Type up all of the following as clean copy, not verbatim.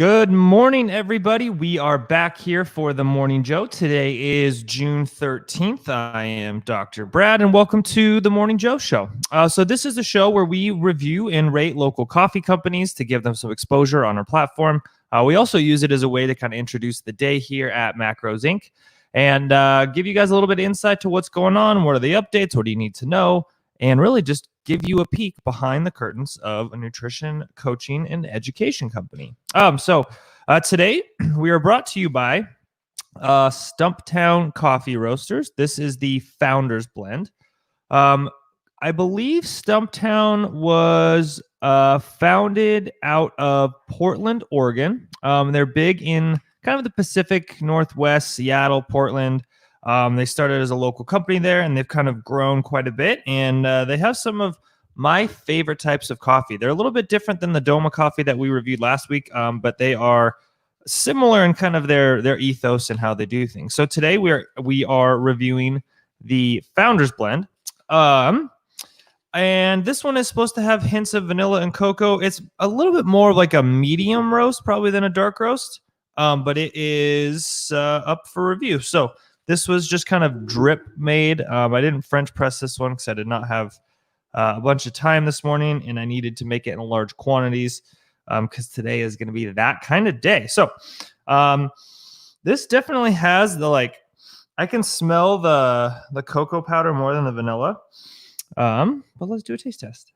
Good morning, everybody. We are back here for the Morning Joe. Today is June 13th. I am Dr. Brad, and welcome to the Morning Joe Show. So this is a show where we review and rate local coffee companies to give them some exposure on our platform. We also use it as a way to kind of introduce the day here at Macros Inc. and give you guys a little bit of insight to what's going on, what are the updates, what do you need to know, and really just give you a peek behind the curtains of a nutrition, coaching, and education company. So today we are brought to you by Stumptown Coffee Roasters. This is the Founders Blend. I believe Stumptown was founded out of Portland, Oregon. They're big in kind of the Pacific Northwest, Seattle, Portland. They started as a local company there, and they've kind of grown quite a bit. And they have some of my favorite types of coffee. They're a little bit different than the Doma coffee that we reviewed last week, but they are similar in kind of their ethos and how they do things. So today we are reviewing the Founders Blend. And this one is supposed to have hints of vanilla and cocoa. It's a little bit more like a medium roast probably than a dark roast, but it is up for review. So this was just kind of drip made. I didn't French press this one because I did not have a bunch of time this morning, and I needed to make it in large quantities because today is going to be that kind of day. So this definitely has the I can smell the cocoa powder more than the vanilla. But let's do a taste test.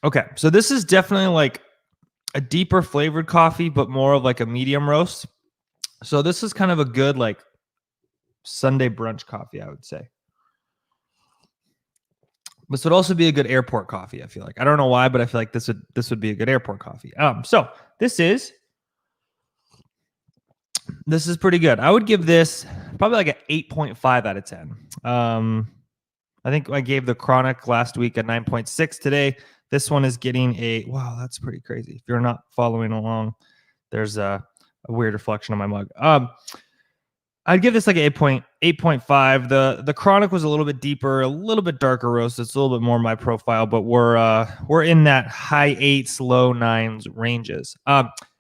Okay, so this is definitely like a deeper flavored coffee, but more of like a medium roast. So this is kind of a good like Sunday brunch coffee, I would say. This would also be a good airport coffee, I feel like. I don't know why, but I feel like this would be a good airport coffee. So this is pretty good. I would give this probably like an 8.5 out of 10. I think I gave the Chronic last week a 9.6 today. This one is getting wow, that's pretty crazy. If you're not following along, there's a weird reflection on my mug. I'd give this like an 8.5. The Chronic was a little bit deeper, a little bit darker roast. It's a little bit more my profile, but we're in that high 8s, low 9s ranges.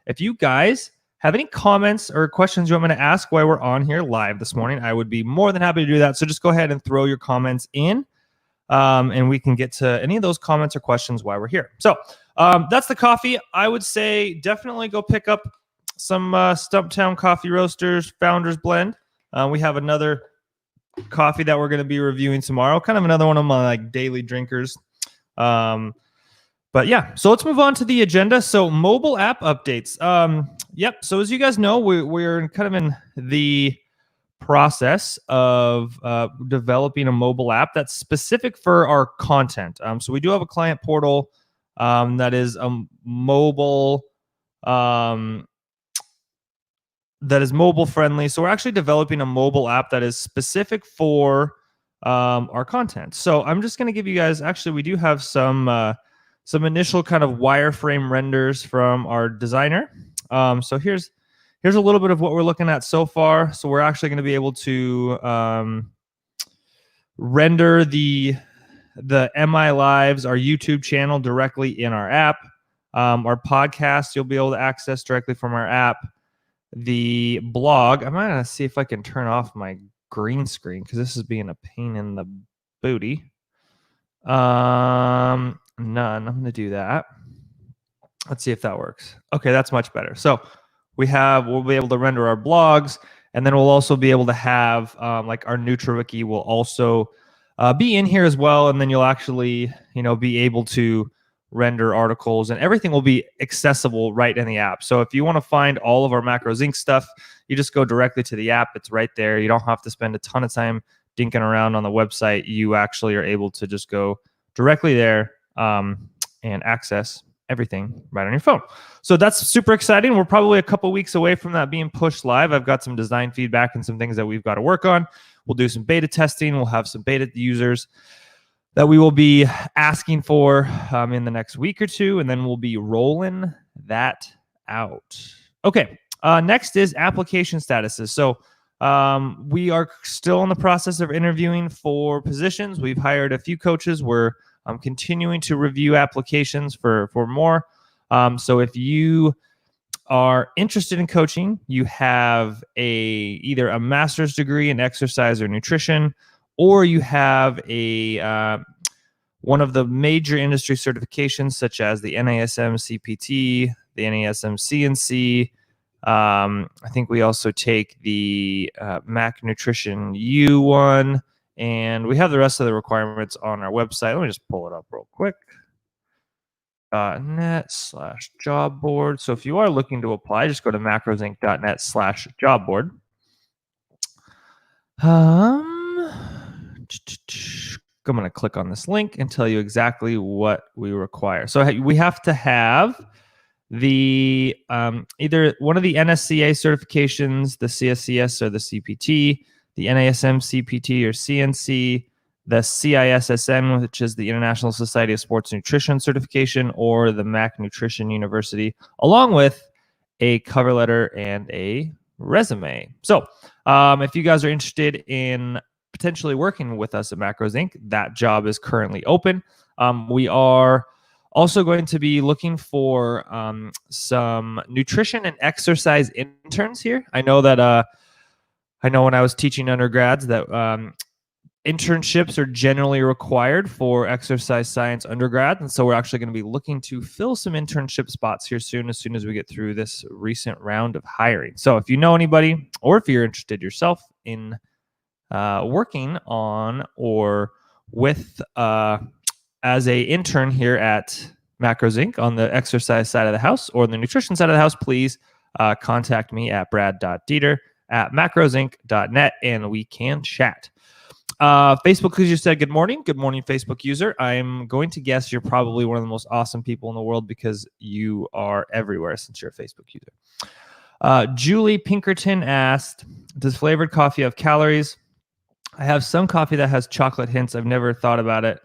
If you guys have any comments or questions you want me to ask while we're on here live this morning, I would be more than happy to do that. So just go ahead and throw your comments in, and we can get to any of those comments or questions while we're here. So that's the coffee. I would say definitely go pick up some Stumptown Coffee Roasters Founders Blend. We have another coffee that we're going to be reviewing tomorrow, kind of another one of my daily drinkers. But yeah, so let's move on to the agenda. So mobile app updates. Yep. So as you guys know, we're kind of in the process of developing a mobile app that's specific for our content. So we do have a client portal that is a mobile that is mobile friendly. So we're actually developing a mobile app that is specific for our content. So I'm just going to give you guys, actually, we do have some initial kind of wireframe renders from our designer. So here's a little bit of what we're looking at so far. So we're actually going to be able to render the MI Lives, our YouTube channel, directly in our app. Our podcast, you'll be able to access directly from our app. The blog, I'm going to see if I can turn off my green screen because this is being a pain in the booty. None. I'm going to do that. Let's see if that works. Okay, that's much better. So we'll be able to render our blogs, and then we'll also be able to have like our NutriWiki will also be in here as well, and then you'll actually be able to render articles, and everything will be accessible right in the app. So if you want to find all of our Macros Inc. stuff, you just go directly to the app. It's right there. You don't have to spend a ton of time dinking around on the website. You actually are able to just go directly there and access everything right on your phone. So that's super exciting. We're probably a couple weeks away from that being pushed live. I've got some design feedback and some things that we've got to work on. We'll do some beta testing. We'll have some beta users that we will be asking for in the next week or two, and then we'll be rolling that out. Okay, next is application statuses. So we are still in the process of interviewing for positions. We've hired a few coaches. We're I'm continuing to review applications for more. So if you are interested in coaching, you have either a master's degree in exercise or nutrition, or you have one of the major industry certifications, such as the NASM CPT, the NASM CNC. I think we also take the Mac Nutrition U one, and we have the rest of the requirements on our website. Let me just pull it up real quick. .net/job board. So if you are looking to apply, just go to macrosinc.net/job board. I'm going to click on this link and tell you exactly what we require. So we have to have the either one of the NSCA certifications, the CSCS or the CPT, the NASM CPT or CNC, the CISSN, which is the International Society of Sports Nutrition certification, or the Mac Nutrition University, along with a cover letter and a resume. So if you guys are interested in potentially working with us at Macros Inc., that job is currently open. We are also going to be looking for some nutrition and exercise interns here. I know when I was teaching undergrads that internships are generally required for exercise science undergrad. And so we're actually going to be looking to fill some internship spots here soon, as we get through this recent round of hiring. So if you know anybody, or if you're interested yourself in working on or with as a intern here at Macros Inc. on the exercise side of the house or the nutrition side of the house, please contact me at brad.dieter@macrosinc.net and we can chat. Facebook user said, good morning, Facebook user. I'm going to guess you're probably one of the most awesome people in the world because you are everywhere since you're a Facebook user. Julie Pinkerton asked, does flavored coffee have calories? I have some coffee that has chocolate hints. I've never thought about it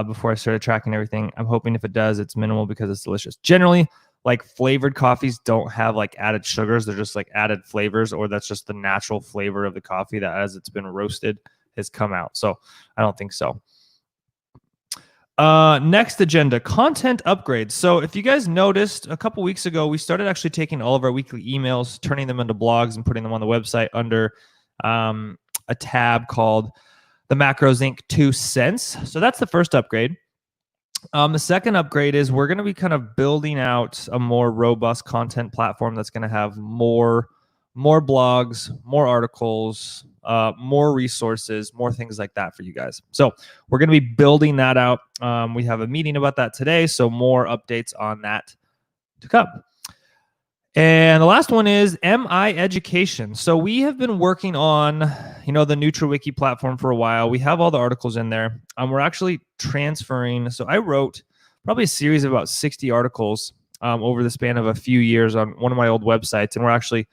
before I started tracking everything. I'm hoping if it does, it's minimal because it's delicious. Generally, like flavored coffees don't have like added sugars. They're just like added flavors, or that's just the natural flavor of the coffee that as it's been roasted has come out. So I don't think so. Next agenda, content upgrades. So if you guys noticed, a couple weeks ago, we started actually taking all of our weekly emails, turning them into blogs and putting them on the website under a tab called the Macros Inc. 2 cents. So that's the first upgrade. The second upgrade is we're going to be kind of building out a more robust content platform that's going to have more blogs, more articles, more resources, more things like that for you guys. So we're going to be building that out. We have a meeting about that today, so more updates on that to come. And the last one is MI Education. So we have been working on, the NutriWiki platform for a while. We have all the articles in there. We're actually transferring. So I wrote probably a series of about 60 articles over the span of a few years on one of my old websites. And we're actually,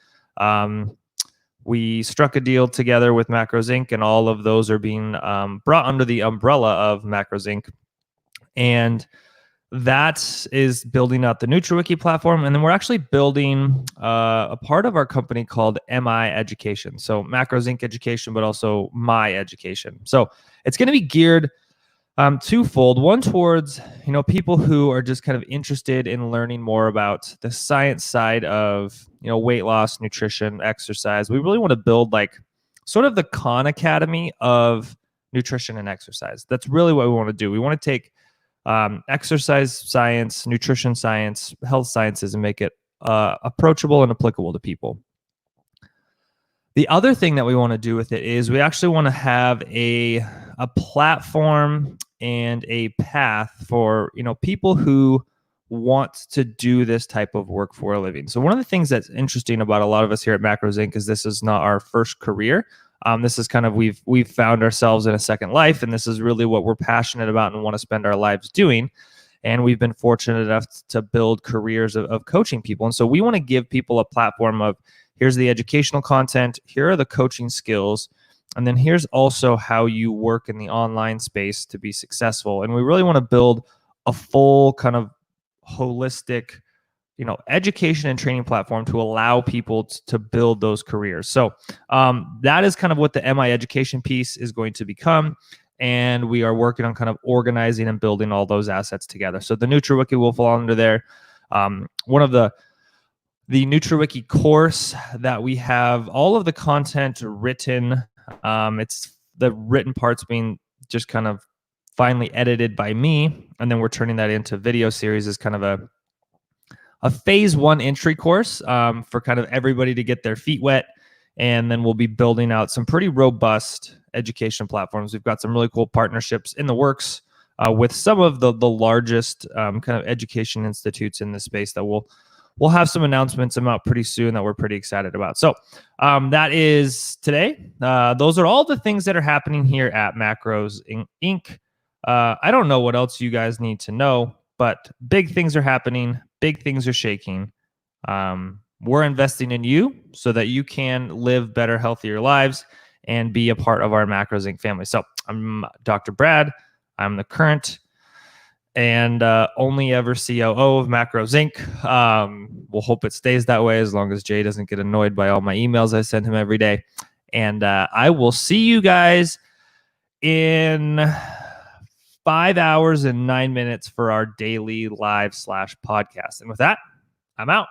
we struck a deal together with Macros Inc. and all of those are being brought under the umbrella of Macros Inc. And that is building out the NutriWiki platform. And then we're actually building a part of our company called MI Education. So Macros Inc. Education, but also My Education. So it's going to be geared twofold. One towards, people who are just kind of interested in learning more about the science side of, weight loss, nutrition, exercise. We really want to build like sort of the Khan Academy of nutrition and exercise. That's really what we want to do. We want to take exercise science, nutrition science, health sciences, and make it approachable and applicable to people. The other thing that we want to do with it is we actually want to have a platform and a path for people who want to do this type of work for a living. So one of the things that's interesting about a lot of us here at Macros Inc. is this is not our first career. This is kind of we've found ourselves in a second life, and this is really what we're passionate about and want to spend our lives doing. And we've been fortunate enough to build careers of coaching people. And so we want to give people a platform of here's the educational content, here are the coaching skills, and then here's also how you work in the online space to be successful. And we really want to build a full kind of holistic education and training platform to allow people to build those careers. So that is kind of what the MI Education piece is going to become. and we are working on kind of organizing and building all those assets together. So the NutriWiki will fall under there. One of the NutriWiki course that we have all of the content written. It's the written parts being just kind of finally edited by me, and then we're turning that into video series as kind of a phase 1 entry course for kind of everybody to get their feet wet. And then we'll be building out some pretty robust education platforms. We've got some really cool partnerships in the works with some of the largest kind of education institutes in this space that we'll have some announcements about pretty soon that we're pretty excited about. So that is today. Those are all the things that are happening here at Macros Inc. I don't know what else you guys need to know, but big things are happening. Big things are shaking. We're investing in you so that you can live better, healthier lives and be a part of our Macros Inc. family. So I'm Dr. Brad. I'm the current and only ever COO of Macros Inc. We'll hope it stays that way as long as Jay doesn't get annoyed by all my emails I send him every day. And I will see you guys in 5 hours and 9 minutes for our daily live /podcast. And with that, I'm out.